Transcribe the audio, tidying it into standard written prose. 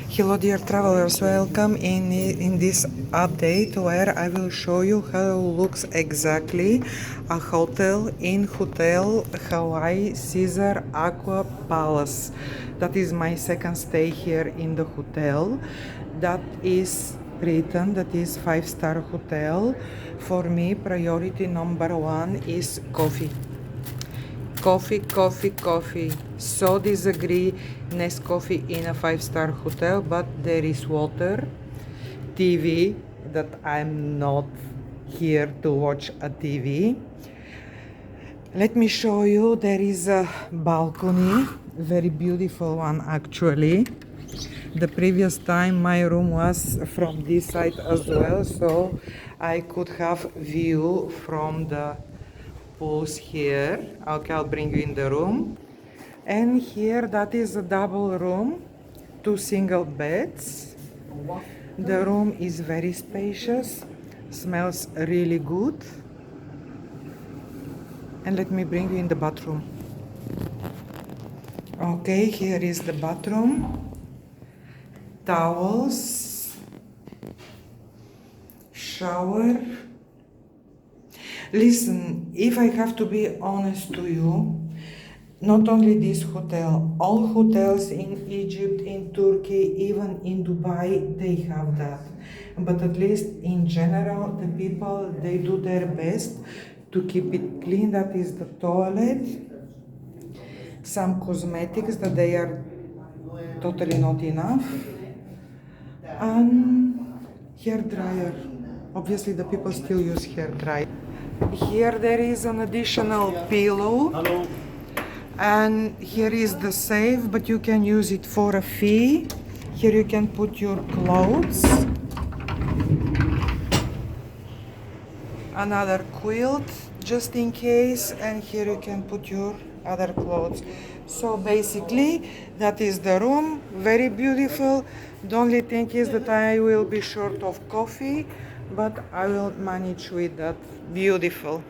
Hello dear travelers, welcome in this update where I will show you how looks exactly a hotel in Hotel Hawaii Caesar Aqua Palace. That is my second stay here in the hotel. That is written, that is 5-star hotel. For me, priority number one is coffee. Coffee, coffee, coffee. So disagree Nescoffee in a 5-star hotel, but there is water, TV, that I'm not here to watch a TV. Let me show you, there is a balcony, very beautiful one actually. The previous time my room was from this side as well, so I could have view from the pools here. Okay, I'll bring you in the room. And here, that is a double room, 2 single beds. The room is very spacious, smells really good. And let me bring you in the bathroom. Okay, here is the bathroom. Towels, shower. Listen, if I have to be honest to you, not only this hotel, all hotels in Egypt, in Turkey, even in Dubai, they have that. But at least in general, the people, they do their best to keep it clean. That is the toilet. Some cosmetics that they are totally not enough. And hair dryer. Obviously the people still use hair dryer. Here there is an additional pillow. Hello. And here is the safe, but you can use it for a fee. Here you can put your clothes. Another quilt, just in case, and here you can put your other clothes. So basically, that is the room, very beautiful. The only thing is that I will be short of coffee, but I will manage with that. Beautiful.